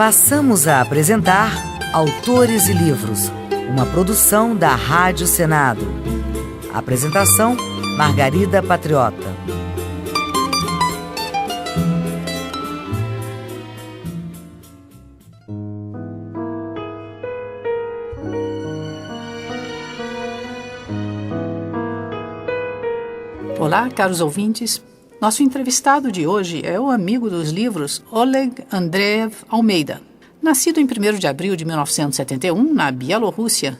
Passamos a apresentar Autores e Livros, uma produção da Rádio Senado. Apresentação, Margarida Patriota. Olá, caros ouvintes. Nosso entrevistado de hoje é o amigo dos livros Oleg Andreev Almeida, nascido em 1º de abril de 1971 na Bielorrússia,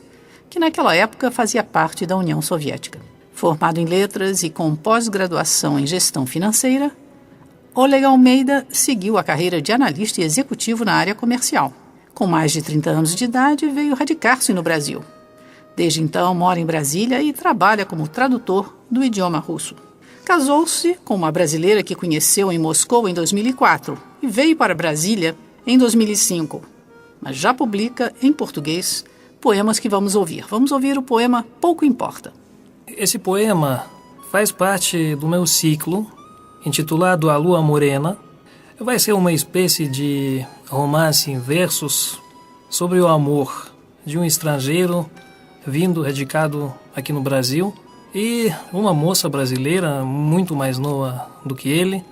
que naquela época fazia parte da União Soviética. Formado em letras e com pós-graduação em gestão financeira, Oleg Almeida seguiu a carreira de analista e executivo na área comercial. Com mais de 30 anos de idade, veio radicar-se no Brasil. Desde então, mora em Brasília e trabalha como tradutor do idioma russo. Casou-se com uma brasileira que conheceu em Moscou em 2004 e veio para Brasília em 2005. Mas já publica em português poemas que vamos ouvir. Vamos ouvir o poema Pouco Importa. Esse poema faz parte do meu ciclo, intitulado A Lua Morena. Vai ser uma espécie de romance em versos sobre o amor de um estrangeiro vindo, radicado aqui no Brasil, e uma moça brasileira muito mais nova do que ele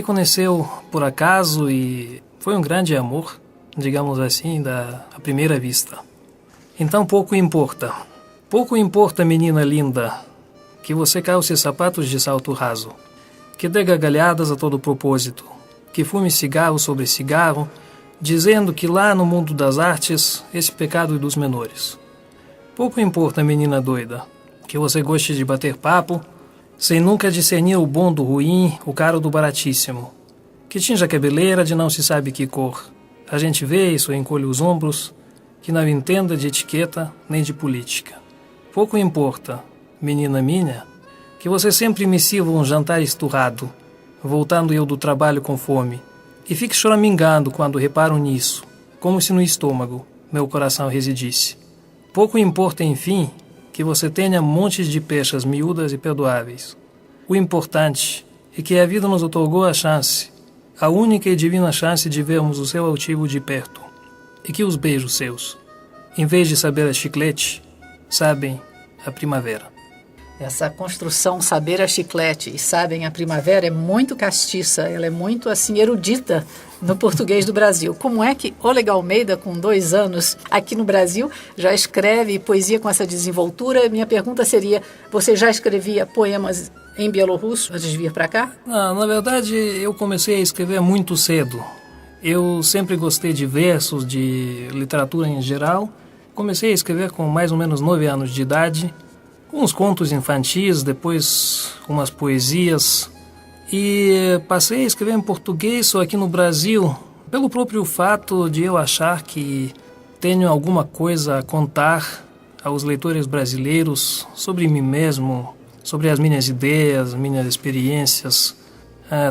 conheceu por acaso e foi um grande amor, digamos assim, à primeira vista. Então pouco importa. Pouco importa, menina linda, que você calce sapatos de salto raso, que dê gargalhadas a todo propósito, que fume cigarro sobre cigarro, dizendo que lá no mundo das artes esse pecado é dos menores. Pouco importa, menina doida, que você goste de bater papo, sem nunca discernir o bom do ruim, o caro do baratíssimo, que tinja a cabeleira de não se sabe que cor. A gente vê isso e encolhe os ombros, que não entenda de etiqueta nem de política. Pouco importa, menina minha, que você sempre me sirva um jantar esturrado, voltando eu do trabalho com fome, e fique choramingando quando reparo nisso, como se no estômago meu coração residisse. Pouco importa, enfim, que você tenha montes de peixes miúdas e perdoáveis. O importante é que a vida nos otorgou a chance, a única e divina chance de vermos o seu altivo de perto, e que os beijos seus, em vez de saber a chiclete, sabem a primavera. Essa construção saber a chiclete e sabem a primavera é muito castiça, ela é muito assim erudita no português do Brasil. Como é que Oleg Almeida, com 2 anos aqui no Brasil, já escreve poesia com essa desenvoltura? Minha pergunta seria, você já escrevia poemas em bielorrusso antes de vir para cá? Na verdade, eu comecei a escrever muito cedo. Eu sempre gostei de versos, de literatura em geral. Comecei a escrever com mais ou menos 9 anos de idade, uns contos infantis, depois umas poesias, e passei a escrever em português só aqui no Brasil, pelo próprio fato de eu achar que tenho alguma coisa a contar aos leitores brasileiros sobre mim mesmo, sobre as minhas ideias, minhas experiências,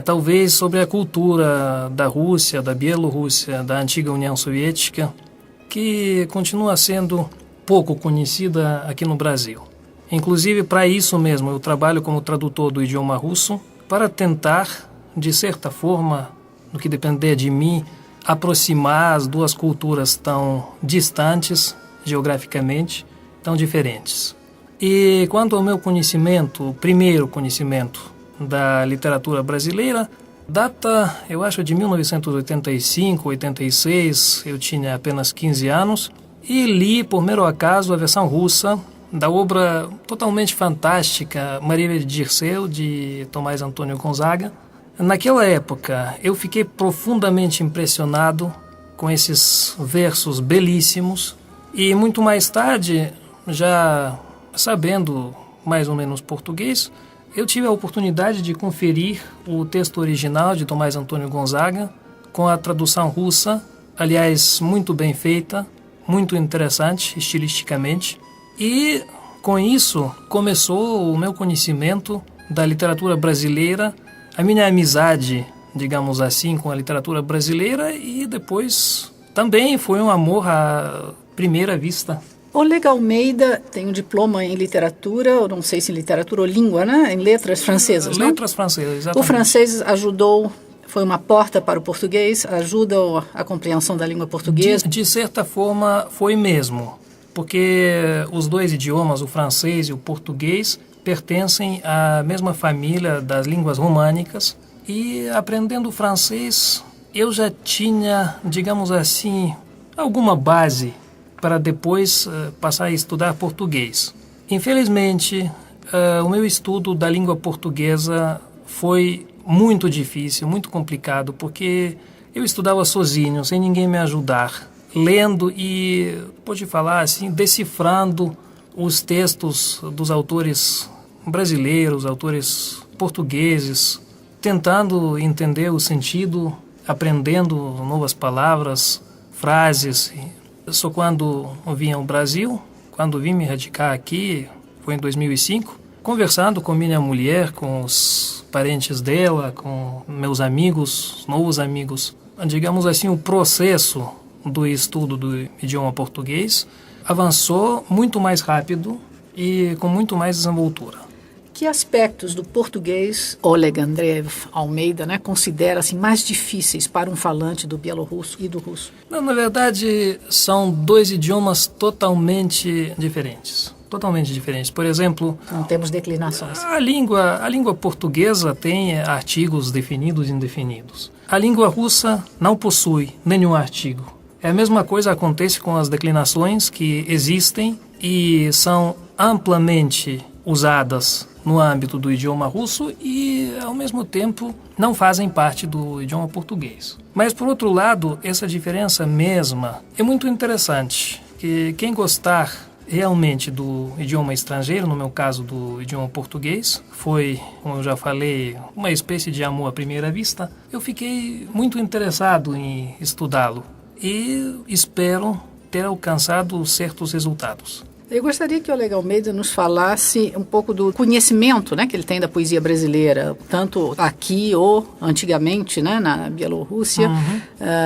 talvez sobre a cultura da Rússia, da Bielorrússia, da antiga União Soviética, que continua sendo pouco conhecida aqui no Brasil. Inclusive, para isso mesmo, eu trabalho como tradutor do idioma russo para tentar, de certa forma, no que depender de mim, aproximar as duas culturas tão distantes, geograficamente, tão diferentes. E quanto ao meu conhecimento, o primeiro conhecimento da literatura brasileira, data, eu acho, de 1985, 86, eu tinha apenas 15 anos, e li, por mero acaso, a versão russa da obra totalmente fantástica Maria de Dirceu, de Tomás Antônio Gonzaga. Naquela época, eu fiquei profundamente impressionado com esses versos belíssimos e muito mais tarde, já sabendo mais ou menos português, eu tive a oportunidade de conferir o texto original de Tomás Antônio Gonzaga com a tradução russa, aliás, muito bem feita, muito interessante estilisticamente. E com isso começou o meu conhecimento da literatura brasileira, a minha amizade, digamos assim, com a literatura brasileira, e depois também foi um amor à primeira vista. Oleg Almeida tem um diploma em literatura, ou não sei se em literatura ou língua, né? Em letras francesas, não? Letras francesas, exatamente. O francês ajudou Foi uma porta para o português? Ajuda a compreensão da língua portuguesa? De certa forma, foi mesmo, porque os dois idiomas, o francês e o português, pertencem à mesma família das línguas românicas, e aprendendo francês, eu já tinha, digamos assim, alguma base para depois passar a estudar português. Infelizmente, o meu estudo da língua portuguesa foi muito difícil, muito complicado, porque eu estudava sozinho, sem ninguém me ajudar, lendo e, pode falar assim, decifrando os textos dos autores brasileiros, autores portugueses, tentando entender o sentido, aprendendo novas palavras, frases. Só quando vim ao Brasil, quando vim me radicar aqui, foi em 2005, conversando com minha mulher, com os parentes dela, com meus amigos, novos amigos. Digamos assim, o processo do estudo do idioma português avançou muito mais rápido e com muito mais desenvoltura. Que aspectos do português Oleg Andreev Almeida, considera assim, mais difíceis para um falante do bielorrusso e do russo? Não, na verdade, são dois idiomas totalmente diferentes. Totalmente diferentes. Por exemplo, não temos declinações. A língua portuguesa tem artigos definidos e indefinidos. A língua russa não possui nenhum artigo. É a mesma coisa acontece com as declinações que existem e são amplamente usadas no âmbito do idioma russo e, ao mesmo tempo, não fazem parte do idioma português. Mas, por outro lado, essa diferença mesma é muito interessante. Que quem gostar realmente do idioma estrangeiro, no meu caso do idioma português, foi, como eu já falei, uma espécie de amor à primeira vista. Eu fiquei muito interessado em estudá-lo e espero ter alcançado certos resultados. Eu gostaria que o Oleg Almeida nos falasse um pouco do conhecimento que ele tem da poesia brasileira, tanto aqui ou antigamente, na Bielorrússia,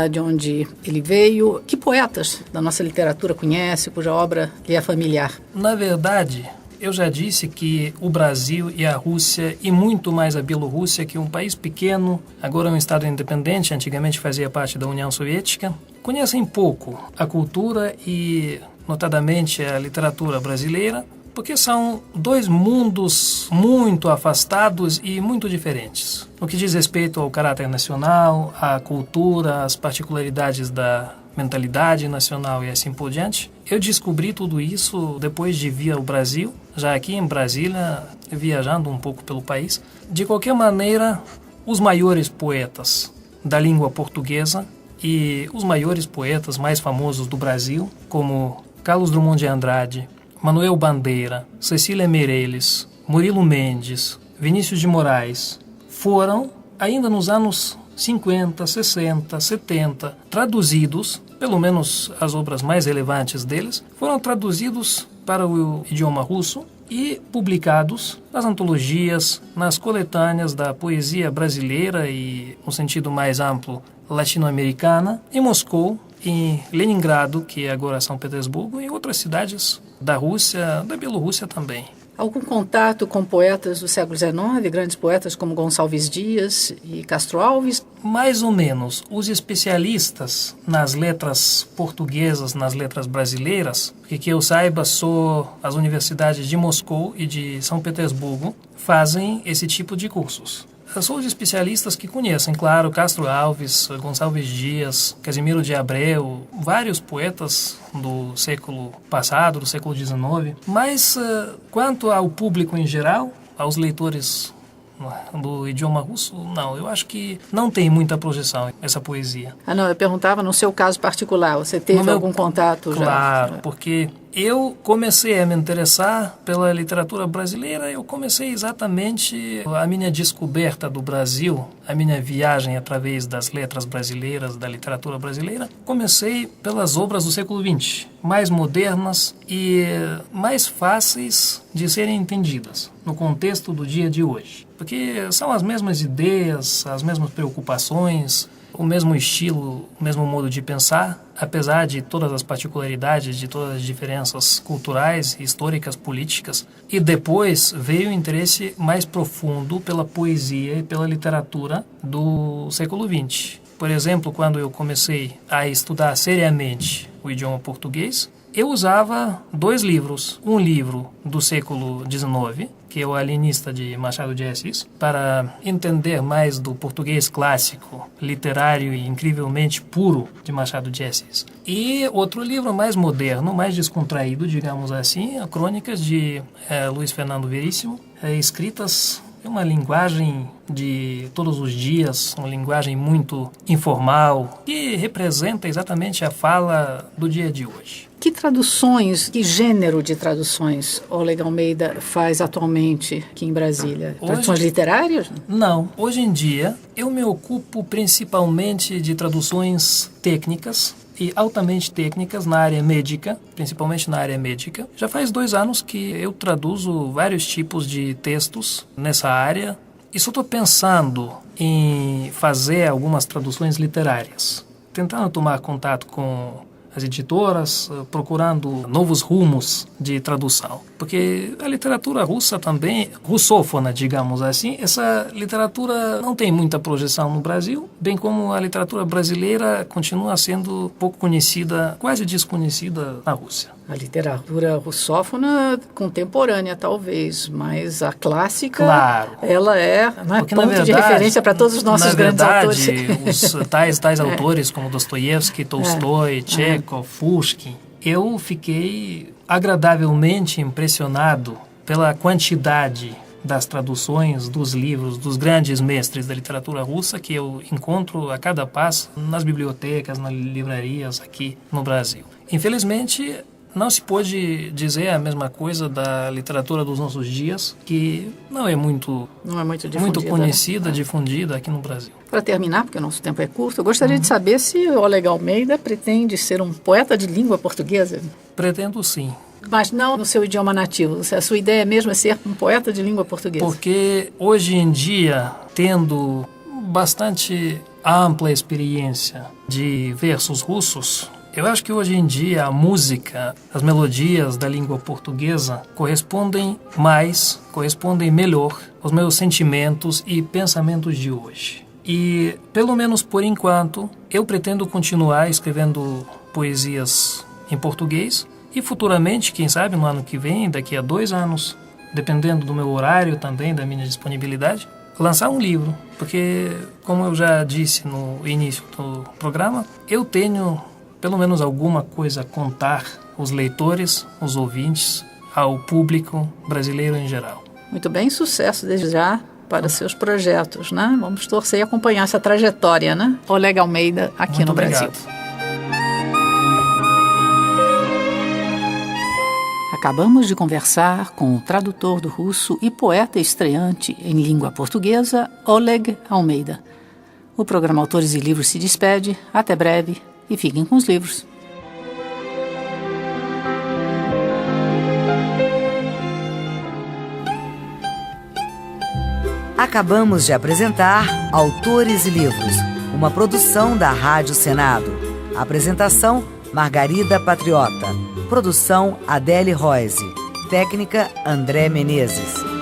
de onde ele veio. Que poetas da nossa literatura conhece, cuja obra lhe é familiar? Na verdade, eu já disse que o Brasil e a Rússia, e muito mais a Bielorrússia, que é um país pequeno, agora é um estado independente, antigamente fazia parte da União Soviética, conhecem pouco a cultura e, notadamente, a literatura brasileira, porque são dois mundos muito afastados e muito diferentes. No que diz respeito ao caráter nacional, à cultura, às particularidades da mentalidade nacional e assim por diante. Eu descobri tudo isso depois de vir ao Brasil, já aqui em Brasília, viajando um pouco pelo país. De qualquer maneira, os maiores poetas da língua portuguesa e os maiores poetas mais famosos do Brasil, como Carlos Drummond de Andrade, Manuel Bandeira, Cecília Meirelles, Murilo Mendes, Vinícius de Moraes, foram, ainda nos anos 50, 60, 70, traduzidos, pelo menos as obras mais relevantes deles, foram traduzidos para o idioma russo e publicados nas antologias, nas coletâneas da poesia brasileira e, no sentido mais amplo, latino-americana, em Moscou, em Leningrado, que é agora São Petersburgo, e em outras cidades da Rússia, da Bielorrússia também. Algum contato com poetas do século XIX, grandes poetas como Gonçalves Dias e Castro Alves? Mais ou menos. Os especialistas nas letras portuguesas, nas letras brasileiras, que eu saiba, só as universidades de Moscou e de São Petersburgo fazem esse tipo de cursos. São os especialistas que conhecem, claro, Castro Alves, Gonçalves Dias, Casimiro de Abreu, vários poetas do século passado, do século XIX. Mas, quanto ao público em geral, aos leitores do idioma russo, não, eu acho que não tem muita projeção essa poesia. Não, eu perguntava no seu caso particular, você teve algum contato já? Claro, porque eu comecei a me interessar pela literatura brasileira, eu comecei exatamente a minha descoberta do Brasil, a minha viagem através das letras brasileiras, da literatura brasileira, comecei pelas obras do século XX, mais modernas e mais fáceis de serem entendidas no contexto do dia de hoje. Porque são as mesmas ideias, as mesmas preocupações, o mesmo estilo, o mesmo modo de pensar, apesar de todas as particularidades, de todas as diferenças culturais, históricas, políticas. E depois veio o interesse mais profundo pela poesia e pela literatura do século XX. Por exemplo, quando eu comecei a estudar seriamente o idioma português, eu usava 2 livros. Um livro do século XIX, que é o Alienista de Machado de Assis, para entender mais do português clássico, literário e incrivelmente puro de Machado de Assis. E outro livro mais moderno, mais descontraído, digamos assim, Crônicas de Luiz Fernando Veríssimo, escritas em uma linguagem de todos os dias, uma linguagem muito informal, que representa exatamente a fala do dia de hoje. Que traduções, que gênero de traduções Oleg Almeida faz atualmente aqui em Brasília? Traduções literárias? Não. Hoje em dia, eu me ocupo principalmente de traduções técnicas e altamente técnicas na área médica, principalmente na área médica. Já faz 2 anos que eu traduzo vários tipos de textos nessa área e só estou pensando em fazer algumas traduções literárias, tentando tomar contato com as editoras, procurando novos rumos de tradução. Porque a literatura russa também, russófona, digamos assim, essa literatura não tem muita projeção no Brasil, bem como a literatura brasileira continua sendo pouco conhecida, quase desconhecida na Rússia. A literatura russófona contemporânea, talvez, mas a clássica, claro, ela é porque, ponto de referência para todos os nossos grandes autores. Os tais autores como Dostoiévski, Tolstói, Chekhov, Pushkin, eu fiquei agradavelmente impressionado pela quantidade das traduções dos livros dos grandes mestres da literatura russa que eu encontro a cada passo nas bibliotecas, nas livrarias aqui no Brasil. Infelizmente, não se pode dizer a mesma coisa da literatura dos nossos dias, que não é muito conhecida, difundida aqui no Brasil. Para terminar, porque o nosso tempo é curto, eu gostaria de saber se Oleg Almeida pretende ser um poeta de língua portuguesa. Pretendo sim. Mas não no seu idioma nativo. A sua ideia mesmo é ser um poeta de língua portuguesa. Porque hoje em dia, tendo bastante ampla experiência de versos russos, eu acho que hoje em dia a música, as melodias da língua portuguesa correspondem melhor aos meus sentimentos e pensamentos de hoje. E, pelo menos por enquanto, eu pretendo continuar escrevendo poesias em português e futuramente, quem sabe no ano que vem, daqui a 2 anos, dependendo do meu horário também, da minha disponibilidade, lançar um livro. Porque, como eu já disse no início do programa, eu tenho pelo menos alguma coisa a contar aos leitores, aos ouvintes, ao público brasileiro em geral. Muito bem, sucesso desde já para seus projetos, né? Vamos torcer e acompanhar essa trajetória, né? Oleg Almeida aqui Muito no obrigado. Brasil. Acabamos de conversar com o tradutor do russo e poeta estreante em língua portuguesa, Oleg Almeida. O programa Autores e Livros se despede. Até breve. E fiquem com os livros. Acabamos de apresentar Autores e Livros, uma produção da Rádio Senado. Apresentação, Margarida Patriota. Produção, Adele Roise. Técnica, André Menezes.